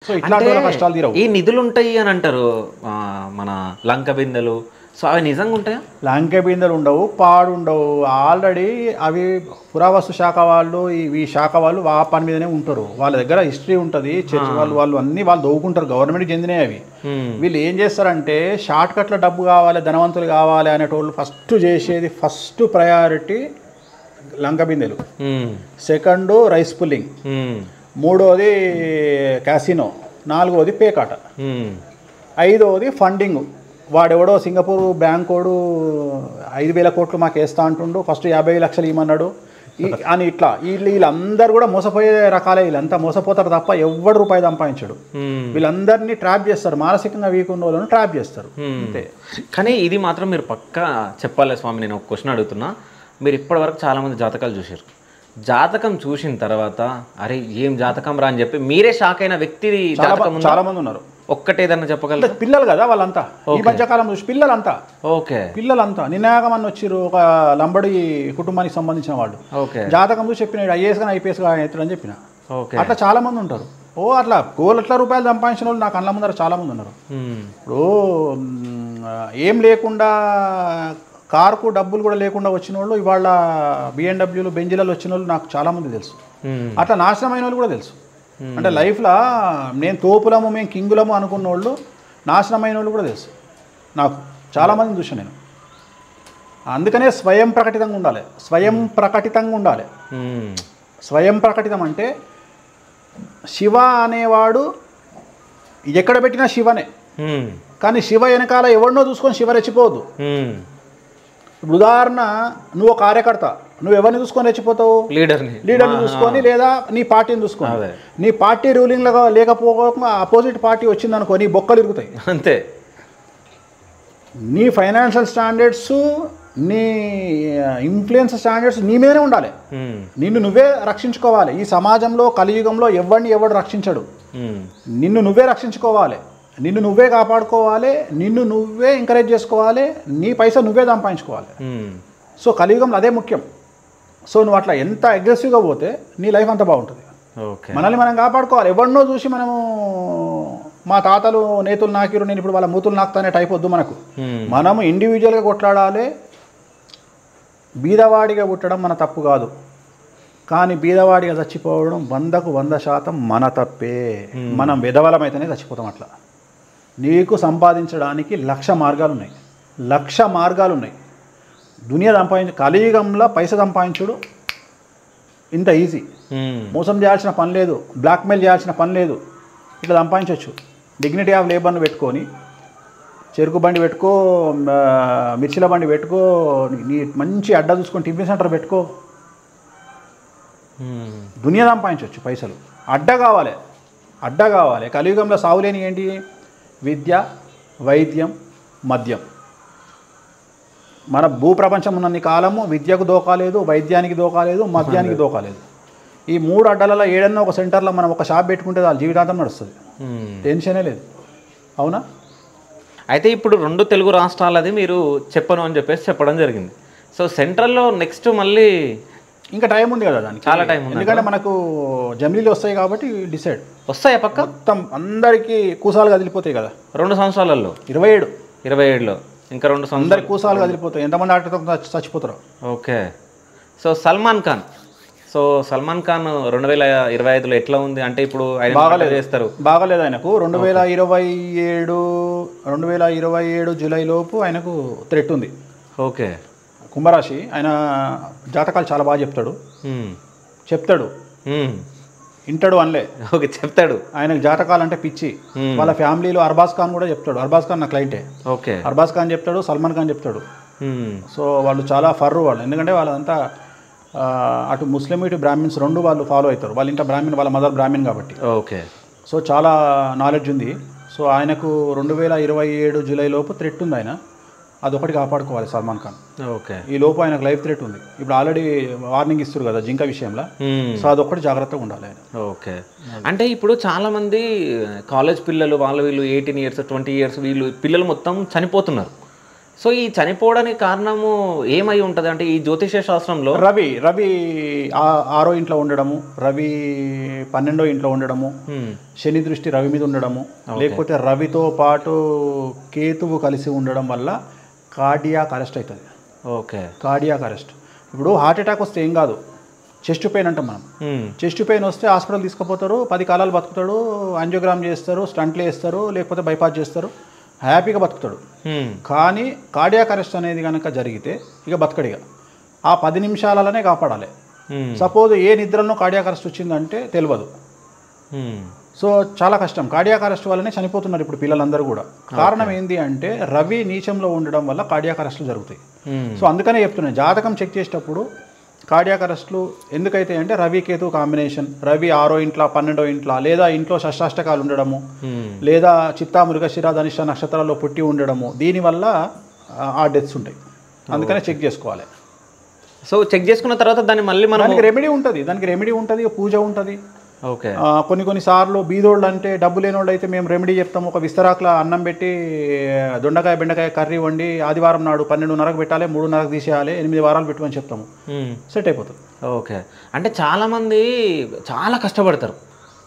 So ఇట్లాంటి వాళ్ళ కష్టాలు తీరవు. ఈ నిధులు ఉంటాయి అని అంటారు మన లంక బిందెలు, సో అవి నిజంగా ఉంటాయా? లంక బిందెలు ఉండవు, పాడు ఉండవు. ఆల్రెడీ అవి పురావస్తు శాఖ వాళ్ళు ఈ శాఖ వాళ్ళు ఆ పని మీదనే ఉంటారు. వాళ్ళ దగ్గర హిస్టరీ ఉంటుంది. చర్చ్ వాళ్ళు అన్నీ వాళ్ళు దవ్వుకుంటారు. గవర్నమెంట్కి చెందినవి అవి. వీళ్ళు ఏం చేస్తారంటే షార్ట్ కట్లో డబ్బు కావాలి, ధనవంతులు కావాలి అనేటోళ్ళు ఫస్ట్ చేసేది, ఫస్ట్ ప్రయారిటీ లంక బిందెలు, సెకండ్ రైస్ పుల్లింగ్, మూడోది క్యాసినో, నాలుగోది పేకాట, ఐదోది ఫండింగ్. వాడెవడో సింగపూర్ బ్యాంకోడు 5,000 కోట్లు మాకు వేస్తా అంటుండు, ఫస్ట్ 50 లక్షలు ఇవ్వమన్నాడు అని. ఇట్లా వీళ్ళందరూ కూడా మోసపోయే రకాలే. వీళ్ళంతా మోసపోతారు తప్ప ఎవడు రూపాయి సంపాదించడు. వీళ్ళందరినీ ట్రాప్ చేస్తారు, మానసికంగా వీక్ ఉన్న వాళ్ళని ట్రాప్ చేస్తారు అంతే. కానీ ఇది మాత్రం మీరు పక్కా చెప్పాలి స్వామి. నేను ఒక క్వశ్చన్ అడుగుతున్నా. మీరు ఇప్పటివరకు చాలామంది జాతకాలు చూసారు. జాతకం చూసిన తర్వాత అరే ఏం జాతకం రా అని చెప్పి మీరే షాక్ అయిన వ్యక్తి చాలా మంది ఉన్నారు. ఒక్కటేదన్నా చెప్పగలరు? పిల్లలు కదా వాళ్ళంతా, ఈ మధ్యకాలం చూసి పిల్లలంతా. ఓకే, పిల్లలంతా నినాగమని వచ్చిర్రు. ఒక లంబడి కుటుంబానికి సంబంధించిన వాళ్ళు జాతకం చూసి చెప్పిన ఐఏఎస్ కానీ ఐపీఎస్ కానీ అవుతాడని చెప్పిన. అట్లా చాలా మంది ఉంటారు. అట్లా కోట్ల రూపాయలు సంపాదించిన వాళ్ళు నా కళ్ళ ముందర చాలా మంది ఉన్నారు. ఇప్పుడు ఏం లేకుండా కారుకు డబ్బులు కూడా లేకుండా వచ్చిన వాళ్ళు ఇవాళ బిఎండబ్ల్యూలు బెంజిలలో వచ్చిన వాళ్ళు నాకు చాలామంది తెలుసు. అట్లా నాశనమైన వాళ్ళు కూడా తెలుసు. అంటే లైఫ్లో నేను తోపులము మేము కింగులము అనుకున్న వాళ్ళు నాశనమైన వాళ్ళు కూడా తెలుసు నాకు. చాలామందిని చూసాను నేను. అందుకనే స్వయం ప్రకటితంగా ఉండాలి. స్వయం ప్రకటితంగా ఉండాలి. స్వయం ప్రకటితం అంటే శివ అనేవాడు ఎక్కడ పెట్టినా శివనే. కానీ శివ వెనకాల ఎవరినో చూసుకొని శివ రెచ్చిపోవద్దు. ఇప్పుడు ఉదాహరణ, నువ్వు కార్యకర్త, నువ్వు ఎవరిని చూసుకొని రెచ్చిపోతావు? లీడర్ని చూసుకొని, లేదా నీ పార్టీని చూసుకొని. నీ పార్టీ రూలింగ్ లేకపోకుండా అపోజిట్ పార్టీ వచ్చిందనుకో నీ బొక్కలు ఇరుగుతాయి అంతే. నీ ఫైనాన్షియల్ స్టాండర్డ్స్, నీ ఇన్ఫ్లుయెన్స్ స్టాండర్డ్స్ నీ మీదనే ఉండాలి. నిన్ను నువ్వే రక్షించుకోవాలి. ఈ సమాజంలో కలియుగంలో ఎవరిని ఎవడు రక్షించడు. నిన్ను నువ్వే రక్షించుకోవాలి, నిన్ను నువ్వే కాపాడుకోవాలి, నిన్ను నువ్వే ఎంకరేజ్ చేసుకోవాలి, నీ పైసా నువ్వే సంపాదించుకోవాలి. సో కలియుగంలో అదే ముఖ్యం. సో నువ్వు అట్లా ఎంత అగ్రెసివ్గా పోతే నీ లైఫ్ అంత బాగుంటుంది. మనల్ని మనం కాపాడుకోవాలి. ఎవరినో చూసి మనము మా తాతలు నేతులు నాకిరు నేను ఇప్పుడు వాళ్ళ మూతులు నాకుతానే టైప్ వద్దు మనకు. మనము ఇండివిజువల్గా కొట్లాడాలి. బీదవాడిగా పుట్టడం మన తప్పు కాదు, కానీ బీదవాడిగా చచ్చిపోవడం 100% మన తప్పే. మనం విధవలమైతేనే చచ్చిపోతాం. అట్లా నీకు సంపాదించడానికి 1,00,000 మార్గాలు ఉన్నాయి. 1,00,000 మార్గాలు ఉన్నాయి. దునియా కలియుగంలో పైసా సంపాదించుడు ఇంత ఈజీ. మోసం చేయాల్సిన పని లేదు, బ్లాక్మెయిల్ చేయాల్సిన పని లేదు. ఇట్లా సంపాదించవచ్చు. డిగ్నిటీ ఆఫ్ లేబర్ను పెట్టుకొని, చెరుకు బండి పెట్టుకో, మిర్చిల బండి పెట్టుకో, నీ మంచి అడ్డ చూసుకొని టిఫిన్ సెంటర్ పెట్టుకో, దునియా సంపాదించవచ్చు పైసలు. అడ్డ కావాలి. కలియుగంలో సావులేని ఏంటి? విద్య, వైద్యం, మద్యం. మన భూప్రపంచం ఉన్నన్ని కాలము విద్యకు దోకాలేదు, వైద్యానికి దోకాలేదు, మద్యానికి దోకాలేదు. ఈ 3 అడ్డలలో ఏడన్నా ఒక సెంటర్లో మనం ఒక షాప్ పెట్టుకుంటే వాళ్ళ జీవితాంతం నడుస్తుంది. టెన్షనే లేదు. అవునా? అయితే ఇప్పుడు 2 తెలుగు రాష్ట్రాలది మీరు చెప్పను అని చెప్పేసి చెప్పడం జరిగింది. సో సెంట్రల్లో నెక్స్ట్ మళ్ళీ ఇంకా టైం ఉంది కదా దానికి, చాలా టైం ఉంది. ఎందుకంటే మనకు జమిలీలు వస్తాయి కాబట్టి డిసైడ్ వస్తాయా పక్క మొత్తం అందరికీ కూసాలు కదిలిపోతాయి కదా 2 సంవత్సరాలలో. 27లో ఇంకా 2 సంవత్సరాలు అందరికి కూసాలు కదిలిపోతాయి. ఎంతమంది ఆటతో చచ్చిపోతారు. ఓకే. సో సల్మాన్ ఖాన్ 2025లో ఎట్లా ఉంది అంటే ఇప్పుడు బాగాలేదు చేస్తారు? బాగాలేదు ఆయనకు. 2027 జూలై లోపు ఆయనకు థ్రెట్ ఉంది. ఓకే. కుంభరాశి. ఆయన జాతకాలు చాలా బాగా చెప్తాడు ఇంటాడు అనలే. ఓకే, చెప్తాడు. ఆయనకు జాతకాలు అంటే పిచ్చి. వాళ్ళ ఫ్యామిలీలో అర్బాజ్ ఖాన్ కూడా చెప్తాడు. అర్బాజ్ ఖాన్ నా క్లయింటే. ఓకే. అర్బాజ్ ఖాన్ చెప్తాడు, సల్మాన్ ఖాన్ చెప్తాడు. సో వాళ్ళు చాలా ఫర్రు వాళ్ళు. ఎందుకంటే వాళ్ళంతా అటు ముస్లిం ఇటు బ్రాహ్మిన్స్ 2 వాళ్ళు ఫాలో అవుతారు. వాళ్ళ ఇంట బ్రాహ్మిన్, వాళ్ళ మదర్ బ్రాహ్మిన్ కాబట్టి. ఓకే. సో చాలా నాలెడ్జ్ ఉంది. సో ఆయనకు 2027 జూలై లోపు థ్రెట్ ఉంది. ఆయన అదొకటి కాపాడుకోవాలి సల్మాన్ ఖాన్. ఓకే. ఈ లోపు ఆయనకు లైఫ్ థ్రెట్ ఉంది. ఇప్పుడు ఆల్రెడీ వార్నింగ్ ఇస్తారు కదా జింక విషయంలో. సో అదొకటి జాగ్రత్తగా ఉండాలి ఆయన. ఓకే. అంటే ఇప్పుడు చాలామంది కాలేజ్ పిల్లలు వీళ్ళు 18 years 20 years వీళ్ళు పిల్లలు మొత్తం చనిపోతున్నారు. సో ఈ చనిపోవడానికి కారణము ఏమై ఉంటుంది అంటే ఈ జ్యోతిష శాస్త్రంలో రవి 6వ ఇంట్లో ఉండడము, రవి 12వ ఇంట్లో ఉండడము, శని దృష్టి రవి మీద ఉండడము, లేకపోతే రవితో పాటు కేతువు కలిసి ఉండడం వల్ల కార్డియాక్ అరెస్ట్ అవుతుంది. Okay, cardiac arrest. ఇప్పుడు హార్ట్ అటాక్ వస్తే ఏం కాదు, చెస్ట్ పెయిన్ అంటాం మనం. చెస్ట్ పెయిన్ వస్తే హాస్పిటల్ తీసుకుపోతారు, 10 కాలాలు బతుకుతాడు, యాంజియోగ్రామ్ చేస్తారు, స్టంట్లు వేస్తారు, లేకపోతే బైపాస్ చేస్తారు, హ్యాపీగా బతుకుతాడు. కానీ కార్డియాక్ అరెస్ట్ అనేది కనుక జరిగితే ఇక బతకడిగా ఆ 10 నిమిషాలనే కాపాడాలి. సపోజ్ ఏ నిద్రలో కార్డియాక్ అరెస్ట్ వచ్చిందంటే తెలియదు. సో చాలా కష్టం. కార్డియాక్ అరెస్ట్ వల్లనే చనిపోతున్నారు ఇప్పుడు పిల్లలందరూ కూడా. కారణం ఏంటి అంటే రవి నీచంలో ఉండడం వల్ల కార్డియాక్ అరెస్టులు జరుగుతాయి. సో అందుకనే చెప్తున్నాను, జాతకం చెక్ చేసేటప్పుడు కార్డియాక్ అరెస్టులు ఎందుకైతే అంటే రవి కేతు కాంబినేషన్, రవి 6వ ఇంట్లో 12వ ఇంట్లో, లేదా ఇంట్లో షష్టాష్టకాలు ఉండడము, లేదా చిత్తా మృగశిర ధనిష్ట నక్షత్రాల్లో పుట్టి ఉండడము, దీనివల్ల ఆ డెత్స్ ఉంటాయి. అందుకనే చెక్ చేసుకోవాలి. సో చెక్ చేసుకున్న తర్వాత దాన్ని మళ్ళీ మనం దానికి రెమెడీ ఉంటుంది, పూజ ఉంటుంది. ఓకే, కొన్ని సార్లు బీదోళ్ళు అంటే డబ్బు లేని వాళ్ళు అయితే మేము రెమెడీ చెప్తాము. ఒక విస్తరాకుల అన్నం పెట్టి దొండకాయ బెండకాయ కర్రీ వండి ఆదివారం నాడు 12:30కు పెట్టాలి, 3:30కు తీసేయాలి, 8 వారాలు పెట్టమని చెప్తాము, సెట్ అయిపోతుంది. ఓకే, అంటే చాలామంది చాలా కష్టపడతారు,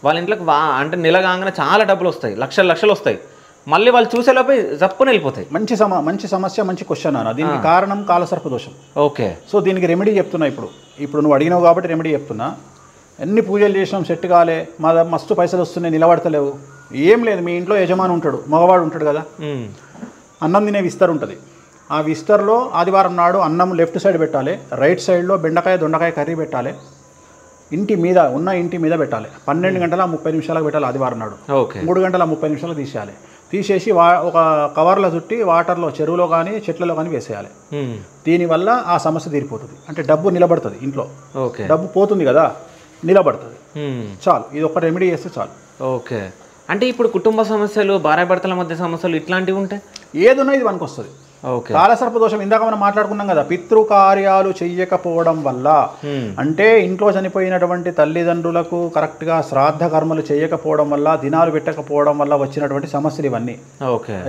వాళ్ళ ఇంట్లోకి అంటే నెల కాగానే చాలా డబ్బులు వస్తాయి, లక్షలు వస్తాయి, మళ్ళీ వాళ్ళు చూసేలోపే జప్పుని వెళ్ళిపోతాయి. మంచి సమస్య, మంచి క్వశ్చన్ అన్న. దీనికి కారణం కాలసర్ప దోషం. ఓకే, సో దీనికి రెమెడీ చెప్తున్నా. ఇప్పుడు నువ్వు అడిగినావు కాబట్టి రెమెడీ చెప్తున్నా. ఎన్ని పూజలు చేసినాం, సెట్ కాలే, మస్తు పైసలు వస్తున్నాయి, నిలబడతలేవు. ఏం లేదు, మీ ఇంట్లో యజమాని ఉంటాడు, మగవాడు ఉంటాడు కదా, అన్నం తినే విస్తర్ ఉంటుంది. ఆ విస్తర్లో ఆదివారం నాడు అన్నం లెఫ్ట్ సైడ్ పెట్టాలి, రైట్ సైడ్లో బెండకాయ దొండకాయ కర్రీ పెట్టాలి, ఇంటి మీద పెట్టాలి. 12 గంటల 30 నిమిషాలకు పెట్టాలి ఆదివారం నాడు. 3 గంటల 30 నిమిషాలకు తీసేయాలి. తీసేసి ఒక కవర్లో చుట్టి వాటర్లో, చెరువులో కానీ చెట్లలో కానీ వేసేయాలి. దీనివల్ల ఆ సమస్య తీరిపోతుంది. అంటే డబ్బు నిలబడుతుంది ఇంట్లో. డబ్బు పోతుంది కదా, నిలబడుతుంది. చాలు, ఇది ఒక రెమెడీ చేస్తే చాలు. ఓకే, అంటే ఇప్పుడు కుటుంబ సమస్యలు, భార్యాభర్తల మధ్య సమస్యలు ఇట్లాంటివి ఉంటాయి, ఏదున్నా ఇది మనకు వస్తుంది. కాలసర్ప దోషం ఇందాక మనం మాట్లాడుకున్నాం కదా, పితృకార్యాలు చెయ్యకపోవడం వల్ల, అంటే ఇంట్లో చనిపోయినటువంటి తల్లిదండ్రులకు కరెక్ట్గా శ్రాద్ధ కర్మలు చేయకపోవడం వల్ల, దినాలు పెట్టకపోవడం వల్ల వచ్చినటువంటి సమస్యలు ఇవన్నీ.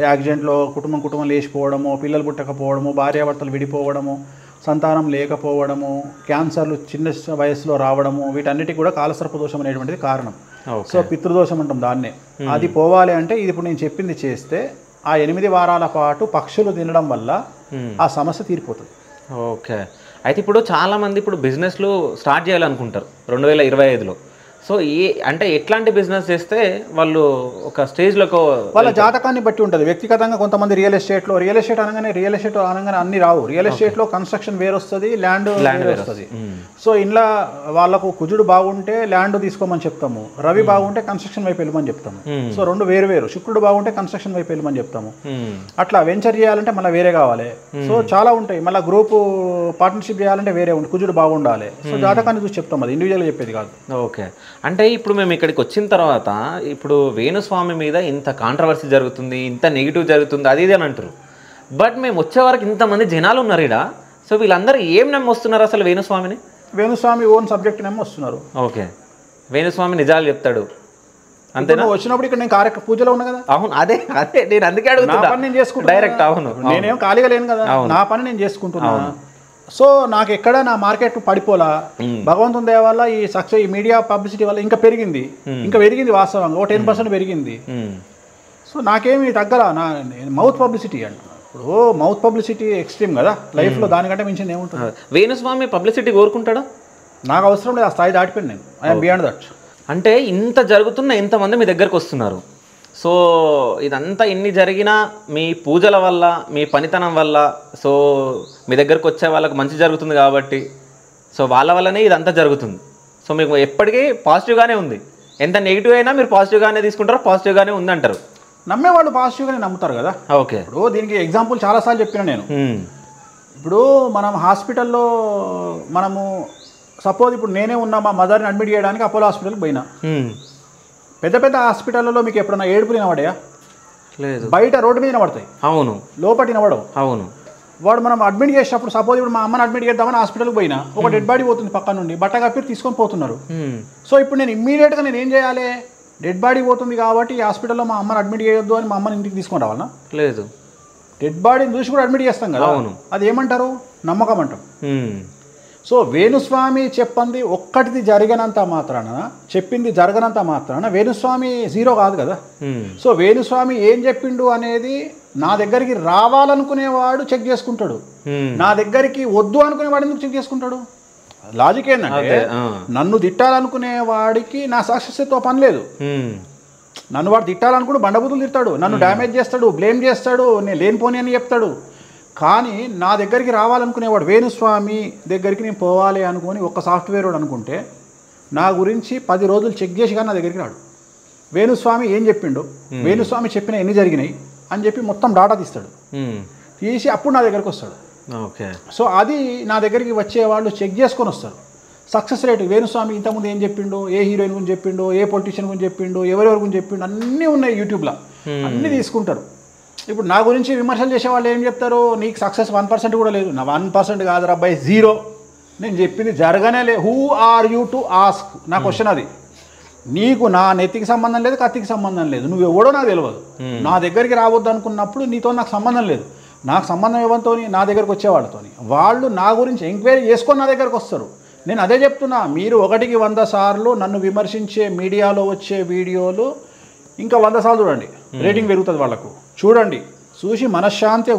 యాక్సిడెంట్లో కుటుంబం లేచిపోవడము, పిల్లలు పుట్టకపోవడము, భార్యాభర్తలు విడిపోవడము, సంతానం లేకపోవడము, క్యాన్సర్లు చిన్న వయసులో రావడము, వీటన్నిటికీ కూడా కాలసర్ప దోషం అనేటువంటిది కారణం. సో పితృదోషం అంటాం దాన్నే. అది పోవాలి అంటే ఇది ఇప్పుడు నేను చెప్పింది చేస్తే ఆ 8 వారాల పాటు పక్షులు తినడం వల్ల ఆ సమస్య తీరిపోతుంది. ఓకే, అయితే ఇప్పుడు చాలామంది ఇప్పుడు బిజినెస్లు స్టార్ట్ చేయాలనుకుంటారు 2025లో. సో అంటే ఎట్లాంటి బిజినెస్ చేస్తే వాళ్ళు ఒక స్టేజ్లో వాళ్ళ జాతకాన్ని బట్టి ఉంటుంది. వ్యక్తిగతంగా కొంతమంది రియల్ ఎస్టేట్ అనగానే అన్ని రావు. రియల్ ఎస్టేట్లో కన్స్ట్రక్షన్ వేరు వస్తుంది, ల్యాండ్ వస్తుంది. సో ఇంట్లో వాళ్ళకు కుజుడు బాగుంటే ల్యాండ్ తీసుకోమని చెప్తాము, రవి బాగుంటే కన్స్ట్రక్షన్ వైపు వెళ్ళమని చెప్తాము. సో రెండు వేరు. శుక్రుడు బాగుంటే కన్స్ట్రక్షన్ వైపు వెళ్ళమని చెప్తాము. అట్లా వెంచర్ చేయాలంటే మళ్ళీ వేరే కావాలి. సో చాలా ఉంటాయి. మళ్ళీ గ్రూప్ పార్ట్నర్షిప్ చేయాలంటే వేరే ఉంటుంది, కుజుడు బాగుండాలి. సో జాతకాన్ని చూసి చెప్తాం, అది ఇండివిజువల్గా చెప్పేది కాదు. ఓకే, అంటే ఇప్పుడు మేము ఇక్కడికి వచ్చిన తర్వాత ఇప్పుడు వేణుస్వామి మీద ఇంత కాంట్రవర్సీ జరుగుతుంది, ఇంత నెగిటివ్ జరుగుతుంది, అది ఇది అని అంటారు. బట్ మేము వచ్చే వరకు ఇంతమంది జనాలు ఉన్నారు ఇక్కడ. సో వీళ్ళందరూ ఏం నమ్మొస్తున్నారు అసలు వేణుస్వామిని? వేణుస్వామి ఓన్ సబ్జెక్ట్ నమ్మొస్తున్నారు. ఓకే, వేణుస్వామి నిజాలు చెప్తాడు అంతేనా? వచ్చినప్పుడు ఇక్కడ నేను కార్యక్రమ పూజలో ఉన్నా కదా. అవును, అదే నేను అందుకే అడుగుతున్నా. నేను చేసుకుంటా డైరెక్ట్. అవును, నేనేం ఖాళీగా లేను కదా, నా పని నేను చేసుకుంటున్నా. సో నాకు ఎక్కడ నా మార్కెట్ పడిపోలా. భగవంతుని దయ వల్ల ఈ మీడియా పబ్లిసిటీ వల్ల ఇంకా పెరిగింది వాస్తవంగా. 10% పెరిగింది. సో నాకేమి తగ్గరా, నా మౌత్ పబ్లిసిటీ అంటున్నా. ఇప్పుడు మౌత్ పబ్లిసిటీ ఎక్స్ట్రీమ్ కదా లైఫ్లో, దానికంటే మించింది ఏముంటుంది? వేణుస్వామి పబ్లిసిటీ కోరుకుంటాడా? నాకు అవసరం లేదు, ఆ స్థాయి దాటిపోయింది నేను. I'm beyond that. అంటే ఇంత జరుగుతున్న ఇంతమంది మీ దగ్గరకు వస్తున్నారు. సో ఇదంతా ఇన్ని జరిగినా మీ పూజల వల్ల, మీ పనితనం వల్ల, సో మీ దగ్గరకు వచ్చే వాళ్ళకి మంచి జరుగుతుంది కాబట్టి, సో వాళ్ళ వల్లనే ఇదంతా జరుగుతుంది. సో మీకు ఎప్పటికీ పాజిటివ్గానే ఉంది. ఎంత నెగిటివ్ అయినా మీరు పాజిటివ్గానే తీసుకుంటారు, పాజిటివ్గానే ఉంది అంటారు. నమ్మేవాళ్ళు పాజిటివ్గానే నమ్ముతారు కదా. ఓకే, ఇప్పుడు దీనికి ఎగ్జాంపుల్ చాలాసార్లు చెప్పిన నేను. ఇప్పుడు మనం హాస్పిటల్లో సపోజ్ ఇప్పుడు నేనే ఉన్నా, మా మదర్ని అడ్మిట్ చేయడానికి అపోలో హాస్పిటల్కి పోయినా. పెద్ద హాస్పిటల్లో మీకు ఎప్పుడన్నా ఏడుపు వినబడయా? లేదు. బయట రోడ్డు మీద వినబడతాయి. అవును. లోపటి వినబడవు. అవును. వాడు మనం అడ్మిట్ చేసేటప్పుడు, సపోజ్ ఇప్పుడు మా అమ్మని అడ్మిట్ చేద్దామని హాస్పిటల్కి పోయినా, ఒక డెడ్ బాడీ పోతుంది పక్క నుండి, బట్ట కప్పి తీసుకొని పోతున్నారు. సో ఇప్పుడు నేను ఇమ్మీడియట్గా నేను ఏం చేయాలి? డెడ్ బాడీ పోతుంది కాబట్టి ఈ హాస్పిటల్లో మా అమ్మని అడ్మిట్ చేయొద్దు అని మా అమ్మని ఇంటికి తీసుకొని రావాలన్నా? లేదు. డెడ్ బాడీని చూసి కూడా అడ్మిట్ చేస్తాం కదా, అది ఏమంటారు? నమ్మకం అంటాం. సో వేణుస్వామి చెప్పింది ఒక్కటిది జరిగినంత మాత్రాన, చెప్పింది జరగనంత మాత్రాన వేణుస్వామి జీరో కాదు కదా. సో వేణుస్వామి ఏం చెప్పిండు అనేది నా దగ్గరికి రావాలనుకునేవాడు చెక్ చేసుకుంటాడు, నా దగ్గరికి వద్దు అనుకునేవాడు ఎందుకు చెక్ చేసుకుంటాడు? లాజిక్ ఏంటంటే నన్ను తిట్టాలనుకునే వాడికి నా సక్సెస్తో పని లేదు. నన్ను వాడు తిట్టాలనుకుంటూ బండబూతులు తిడతాడు, నన్ను డ్యామేజ్ చేస్తాడు, బ్లేమ్ చేస్తాడు, నేను లేనిపోని అని చెప్తాడు. కానీ నా దగ్గరికి రావాలనుకునేవాడు వేణుస్వామి దగ్గరికి నేను పోవాలి అనుకుని ఒక సాఫ్ట్వేర్ వాడు అనుకుంటే నా గురించి 10 రోజులు చెక్ చేసి కానీ నా దగ్గరికి రాడు. వేణుస్వామి ఏం చెప్పిండు, వేణుస్వామి చెప్పిన ఎన్ని జరిగినాయి అని చెప్పి మొత్తం డాటా తీస్తాడు, తీసి అప్పుడు నా దగ్గరికి వస్తాడు. సో అది నా దగ్గరికి వచ్చేవాళ్ళు చెక్ చేసుకొని వస్తారు. సక్సెస్ రేట్ వేణుస్వామి ఇంతకుముందు ఏం చెప్పిండు, ఏ హీరోయిన్ గురించి చెప్పిండు, ఏ పొలిటీషియన్ గురించి చెప్పిండు, ఎవరెవరి గురించి చెప్పిండు, అన్నీ ఉన్నాయి యూట్యూబ్లో, అన్నీ తీసుకుంటారు. ఇప్పుడు నా గురించి విమర్శలు చేసేవాళ్ళు ఏం చెప్తారు, నీకు సక్సెస్ 1% కూడా లేదు. నా 1% కాదు అబ్బాయి, 0. నేను చెప్పింది జరగనే లే. Who are you to ask? నా క్వశ్చన్ అది. నీకు నా నెత్తికి సంబంధం లేదు, కత్తికి సంబంధం లేదు, నువ్వు ఎవడో నాకు తెలియదు. నా దగ్గరికి రావద్దు అనుకున్నప్పుడు నీతో నాకు సంబంధం లేదు. నాకు సంబంధం ఇవ్వడంతో నా దగ్గరకు వచ్చేవాళ్ళతో వాళ్ళు నా గురించి ఎంక్వైరీ చేసుకొని నా దగ్గరకు వస్తారు. నేను అదే చెప్తున్నా, మీరు 1కి 100 సార్లు నన్ను విమర్శించే మీడియాలో వచ్చే వీడియోలు ఇంకా 100 సార్లు చూడండి, రేటింగ్ పెరుగుతుంది వాళ్ళకు. చూడండి, చూసి మనశ్శాంతిగా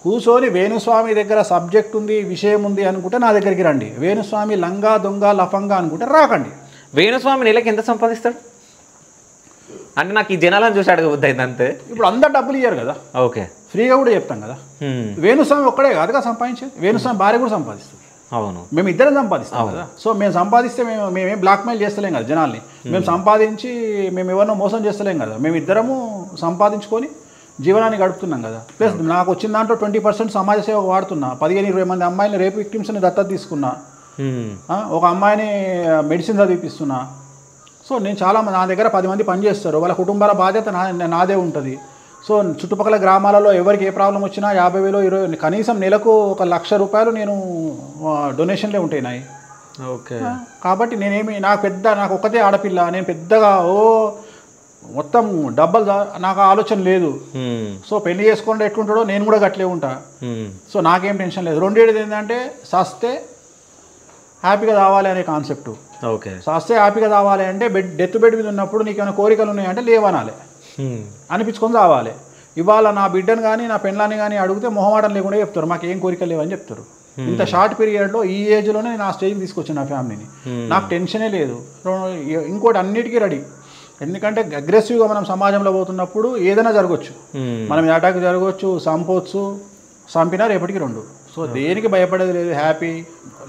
కూర్చొని వేణుస్వామి దగ్గర సబ్జెక్ట్ ఉంది, విషయం ఉంది అనుకుంటే నా దగ్గరికి రండి. వేణుస్వామి లంగా దొంగ లఫంగా అనుకుంటే రాకండి. వేణుస్వామి నెలకి ఎంత సంపాదిస్తాడు అంటే నాకు ఈ జనాలను చూసి అడగబుద్ది అయింది అంతే. ఇప్పుడు అందరు డబ్బులు ఇయ్యారు కదా, ఓకే, ఫ్రీగా కూడా చెప్తాం కదా. వేణుస్వామి ఒక్కడే కాదుగా సంపాదించేది, వేణుస్వామి భార్య కూడా సంపాదిస్తుంది. అవును, మేము ఇద్దరం సంపాదిస్తాం కదా. సో మేము సంపాదిస్తే మేమేం బ్లాక్మెయిల్ చేస్తలేం కదా జనాల్ని. మేము సంపాదించి మేము ఎవరినో మోసం చేస్తలేం కదా. మేము ఇద్దరము సంపాదించుకొని జీవనాన్ని గడుపుతున్నాం కదా. ప్లస్ నాకు వచ్చిన దాంట్లో 20% సమాజ సేవకు వాడుతున్నా. 15-20 మంది అమ్మాయిని రేపు విక్టిమ్స్ని దత్తత తీసుకున్నా, ఒక అమ్మాయిని మెడిసిన్ చదివిపిస్తున్నా. సో నేను చాలా నా దగ్గర 10 మంది పనిచేస్తారు, వాళ్ళ కుటుంబాల బాధ్యత నాదే ఉంటుంది. సో చుట్టుపక్కల గ్రామాలలో ఎవరికి ఏ ప్రాబ్లం వచ్చినా 50,000 20 కనీసం నెలకు 1,00,000 రూపాయలు నేను డొనేషన్లే ఉంటాయి నాయి. ఓకే, కాబట్టి నేనేమి నాకు ఒక్కతే ఆడపిల్ల, నేను పెద్దగా మొత్తం డబ్బులు నాకు ఆలోచన లేదు. సో పెళ్లి చేసుకుంటే ఎట్లుంటాడో నేను కూడా గట్లే ఉంటా. సో నాకేం టెన్షన్ లేదు. రెండేది ఏంటంటే సస్తే హ్యాపీగా రావాలి అనే కాన్సెప్ట్. ఓకే, సస్తే హ్యాపీగా రావాలి అంటే డెత్ బెడ్ మీద ఉన్నప్పుడు నీకు ఏమైనా కోరికలు ఉన్నాయంటే లేవనాలి, అనిపించుకొని రావాలి. ఇవాళ నా బిడ్డను కానీ నా పెళ్ళాన్ని కానీ అడిగితే మొహమాటం లేకుండా చెప్తారు, మాకు ఏం కోరికలు లేవని చెప్తారు. ఇంత షార్ట్ పీరియడ్లో ఈ ఏజ్లోనే నేను ఆ స్టేజ్కి తీసుకొచ్చాను నా ఫ్యామిలీని. నాకు టెన్షనే లేదు. ఇంకోటి అన్నిటికీ రెడీ. ఎందుకంటే అగ్రెసివ్గా మనం సమాజంలో పోతున్నప్పుడు ఏదైనా జరగవచ్చు, మనం అటాక్ జరగవచ్చు, చంపవచ్చు, చంపినా రేపటికి 2. సో దేనికి భయపడేది లేదు. హ్యాపీ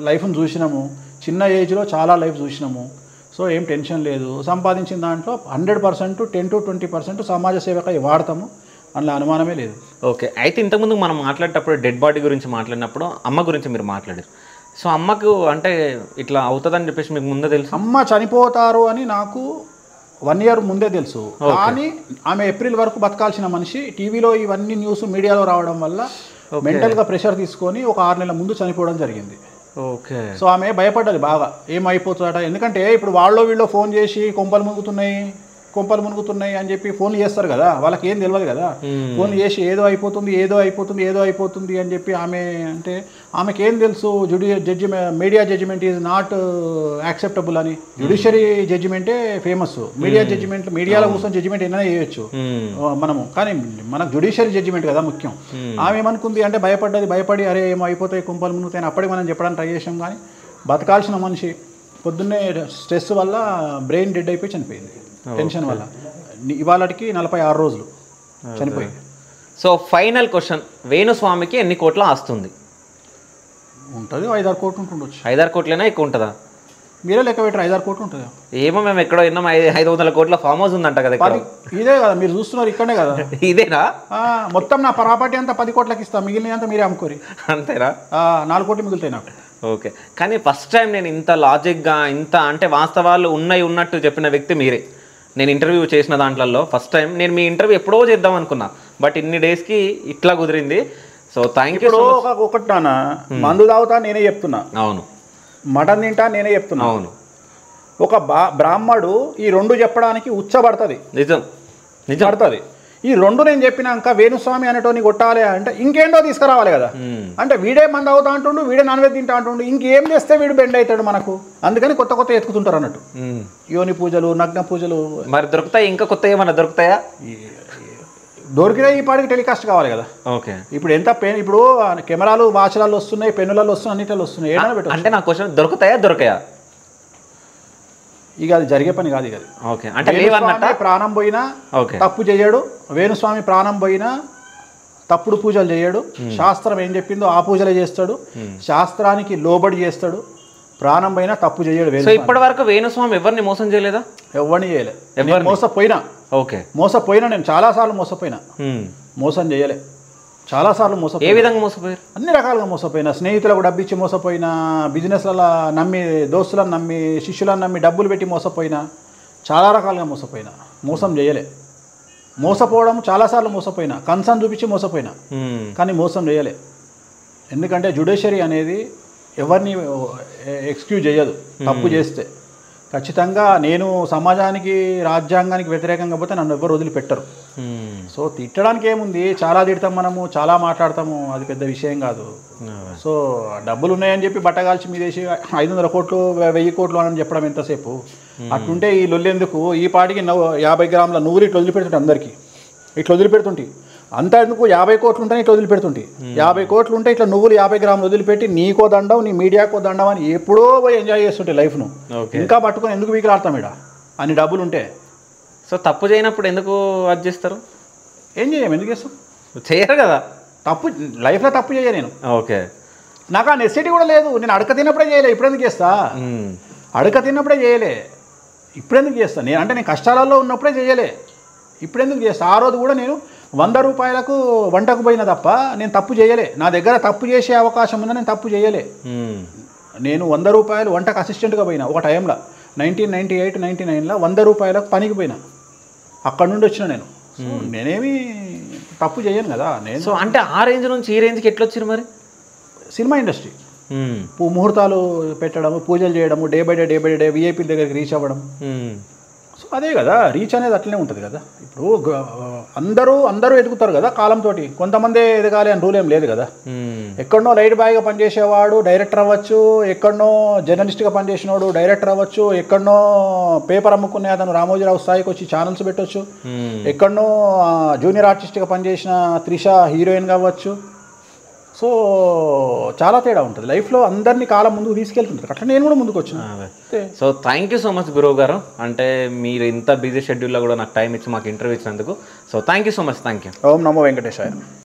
లైఫ్ను చూసినాము, చిన్న ఏజ్లో చాలా లైఫ్ చూసినాము. సో ఏం టెన్షన్ లేదు. సంపాదించిన దాంట్లో 100% 10 to 20% సమాజ సేవకై వాడతాము, అందులో అనుమానమే లేదు. ఓకే, అయితే ఇంతకుముందు మనం మాట్లాడేటప్పుడు డెడ్ బాడీ గురించి మాట్లాడినప్పుడు అమ్మ గురించి మీరు మాట్లాడారు. సో అమ్మకు అంటే ఇట్లా అవుతుందని చెప్పేసి మీకు ముందే తెలుసు? అమ్మ చనిపోతారు అని నాకు 1 year ముందే తెలుసు. కానీ ఆమె ఏప్రిల్ వరకు బతకాల్సిన మనిషి టీవీలో ఇవన్నీ న్యూస్ మీడియాలో రావడం వల్ల మెంటల్గా ప్రెషర్ తీసుకొని ఒక 6 నెలల ముందు చనిపోవడం జరిగింది. ఓకే, సో ఆమె భయపడ్డది బాగా, ఏమైపోతుందట. ఎందుకంటే ఇప్పుడు వాళ్ళో వీళ్ళో ఫోన్ చేసి కొంపలు మునుగుతున్నాయి అని చెప్పి ఫోన్లు చేస్తారు కదా, వాళ్ళకి ఏం తెలియదు కదా. ఫోన్ చేసి ఏదో అయిపోతుంది అని చెప్పి ఆమెకేం తెలుసు media judgement is not acceptable అని. జ్యుడిషియరీ జడ్జిమెంటే ఫేమస్, మీడియాలో కూర్చొని జడ్జిమెంట్ ఏమైనా చేయొచ్చు మనము, కానీ మనకు జ్యుడిషియరీ జడ్జిమెంట్ కదా ముఖ్యం. ఆమె ఏమనుకుంది అంటే భయపడి అరే ఏమో అయిపోతాయి కొంపలు మునుగుతాయి అప్పటికి మనం చెప్పడానికి ట్రై చేసాం. కానీ బతకాల్సిన మనిషి పొద్దున్నే స్ట్రెస్ వల్ల బ్రెయిన్ డెడ్ అయిపోయి చనిపోయింది, టెన్షన్ వల్ల. ఇవాళకి 46 రోజులు చనిపోయింది. సో ఫైనల్ క్వశ్చన్, వేణుస్వామికి ఎన్ని కోట్ల ఆస్తుంది? ఉంటుంది 5-6 కోట్లు ఉంటుండొచ్చు. 5-6 కోట్లైనా ఎక్కువ ఉంటుందా? మీరే లెక్క పెట్టారు, 5-6 కోట్లు ఉంటుంది. ఏమో మేము ఎక్కడో విన్నాం 500 కోట్ల ఫామ్ హౌస్ ఉందంట కదా. ఇదే కదా మీరు చూస్తున్నారు, ఇక్కడే కదా. ఇదేనా? మొత్తం నా ప్రాపర్టీ అంతా 10 కోట్లకి ఇస్తాను, మిగిలినంతా మీరే అమ్ముకోరి. అంతేనా? 4 కోట్లు మిగులుతాయి నాకు. ఓకే, కానీ ఫస్ట్ టైం నేను ఇంత లాజిక్గా ఇంత అంటే వాస్తవాలు ఉన్నట్టు చెప్పిన వ్యక్తి మీరే. నేను ఇంటర్వ్యూ చేసిన దాంట్లో ఫస్ట్ టైం. నేను మీ ఇంటర్వ్యూ ఎప్పుడో చేద్దాం అనుకున్నా, బట్ ఇన్ని డేస్కి ఇట్లా కుదిరింది. So thank you. ఒకటి నాన్న, మందు తాగుతా నేనే చెప్తున్నా, అవును. మటన్ తింటా నేనే చెప్తున్నా, అవును. ఒక బ్రాహ్మడు ఈ 2 చెప్పడానికి ఉచ్చబడుతుంది, నిజం పడుతుంది. ఈ రెండు నేను చెప్పినాక వేణుస్వామి అనేటోని కొట్టాలి అంటే ఇంకేంటో తీసుకురావాలి కదా. అంటే వీడే మంది అవుతా అంటుండు, వీడే నాన్ వెజ్ తింటా అంటుండు, ఇంకేం చేస్తే వీడు బెండ్ అవుతాడు మనకు. అందుకని కొత్త కొత్త ఎత్తుకుతుంటారు అన్నట్టు. యోని పూజలు, నగ్న పూజలు. మరి దొరుకుతాయి ఇంకా కొత్త ఏమన్నా దొరుకుతాయా? దొరికినా ఈ పాటికి టెలికాస్ట్ కావాలి కదా. ఓకే, ఇప్పుడు ఎంత పెన్, ఇప్పుడు కెమెరాలు వాచ్లలో వస్తున్నాయి, పెన్నులలో వస్తున్నాయి, అన్నిటిలో వస్తున్నాయి. ఏదైనా పెట్టు. అంటే నా క్వశ్చన్ దొరకయా? ఇక అది జరిగే పని కాదు. ఇక అది ఓకే, అంటే లేవన్నట్ట. ప్రాణం పోయినా తప్పు చేయడు, వేణుస్వామి ప్రాణం పోయినా తప్పుడు పూజలు చేయడు. శాస్త్రం ఏం చెప్పిందో ఆ పూజలే చేస్తాడు, శాస్త్రానికి లోబడి చేస్తాడు. ప్రాణం పోయినా తప్పు చేయడు. సో ఇప్పటి వరకు వేణుస్వామి ఎవరిని మోసం చేయలేదా? ఎవరిని చేయలే. మోసపోయినా. ఓకే, మోసపోయినా నేను చాలాసార్లు మోసపోయినా. మోసం చేయలే, చాలాసార్లు మోసపోయి. ఏ విధంగా మోసపోయారు? అన్ని రకాలుగా మోసపోయినా. స్నేహితులకు డబ్బిచ్చి మోసపోయినా, బిజినెస్లలో నమ్మి, దోస్తులను నమ్మి, శిష్యులను నమ్మి డబ్బులు పెట్టి మోసపోయినా, చాలా రకాలుగా మోసపోయినా. మోసం చేయలే. మోసపోవడం చాలాసార్లు మోసపోయినా, కన్సర్న్ చూపించి మోసపోయినా, కానీ మోసం చేయలే. ఎందుకంటే జ్యుడిషియరీ అనేది ఎవరిని ఎక్స్క్యూజ్ చేయదు. తప్పు చేస్తే ఖచ్చితంగా నేను సమాజానికి, రాజ్యాంగానికి వ్యతిరేకంగా పోతే నన్ను ఎవరు వదిలిపెట్టరు. సో తిట్టడానికి ఏముంది, చాలా తిడతాం మనము, చాలా మాట్లాడతాము, అది పెద్ద విషయం కాదు. సో డబ్బులు ఉన్నాయని చెప్పి బట్టగాల్చి మీదేసి 500 కోట్లు 1000 కోట్లు అని చెప్పడం ఎంతసేపు? అట్లుంటే ఈ లొల్లెందుకు? ఈ పాటికి 50 గ్రాముల నువ్వులు ఇట్లా వదిలిపెడుతుంటే అందరికీ ఇట్లా వదిలిపెడుతుంటే, అంతా ఎందుకు 50 కోట్లు ఉంటేనే ఇట్లా వదిలిపెడుతుంటే, 50 కోట్లు ఉంటే ఇట్లా నువ్వులు 50 గ్రాములు వదిలిపెట్టి నీకో దండం, నీ మీడియాకో దండం అని ఎప్పుడో పోయి ఎంజాయ్ చేస్తుంటే లైఫ్ను. ఇంకా పట్టుకొని ఎందుకు వీకులాడతాం ఇక్కడ అన్ని డబ్బులు ఉంటే? సో తప్పు చేయనప్పుడు ఎందుకు అది చేస్తారు? ఏం చేయం, ఎందుకు చేస్తాం? చేయరు కదా. తప్పు లైఫ్లో తప్పు చేయ నేను. ఓకే, నాకు ఆ నెసిటీ కూడా లేదు. నేను అడక తిన్నప్పుడే చేయలే, ఇప్పుడెందుకు చేస్తా? అడక తిన్నప్పుడే చేయలే, ఇప్పుడెందుకు చేస్తా? నేను కష్టాలలో ఉన్నప్పుడే చేయలే, ఇప్పుడెందుకు చేస్తా? ఆ రోజు కూడా నేను 100 రూపాయలకు వంటకు పోయినా తప్ప నేను తప్పు చేయలే. నా దగ్గర తప్పు చేసే అవకాశం ఉందా, నేను తప్పు చేయలే. నేను 100 రూపాయలు వంటకు అసిస్టెంట్గా పోయినా ఒక టైంలో, 1998, 99లో 100 రూపాయలకు పనికి పోయినా. అక్కడ నుండి వచ్చిన నేను. నేనేమి తప్పు చేయను కదా నేను. సో అంటే ఆ రేంజ్ నుంచి ఈ రేంజ్కి ఎట్లా వచ్చారు మరి? సినిమా ఇండస్ట్రీ, ముహూర్తాలు పెట్టడము, పూజలు చేయడము, డే బై డే విఐపీ దగ్గరికి రీచ్ అవ్వడం. సో అదే కదా, రీచ్ అనేది అట్లనే ఉంటుంది కదా. ఇప్పుడు అందరూ ఎదుగుతారు కదా కాలంతో, కొంతమందే ఎదగాలి అని రూల్ ఏం లేదు కదా. ఎక్కడనో లైట్ బాయ్గా పనిచేసేవాడు డైరెక్టర్ అవ్వచ్చు, ఎక్కడనో జర్నలిస్ట్గా పనిచేసినవాడు డైరెక్టర్ అవ్వచ్చు, ఎక్కడనో పేపర్ అమ్ముకునే అతను రామోజీరావు స్థాయికి వచ్చి ఛానల్స్ పెట్టవచ్చు, ఎక్కడనో జూనియర్ ఆర్టిస్ట్గా పనిచేసిన త్రిష హీరోయిన్గా అవ్వచ్చు. సో చాలా తేడా ఉంటుంది లైఫ్లో. అందరినీ కాలం ముందుకు తీసుకెళ్తుంటారు, అట్లా నేను కూడా ముందుకు వచ్చిన. So thank you so much గురువు గారు. అంటే మీరు ఇంత బిజీ షెడ్యూల్లో కూడా నాకు టైం ఇచ్చి మాకు ఇంటర్వ్యూ ఇచ్చినందుకు. So thank you so much. Thank you. ఓం నమో వెంకటేశాయ.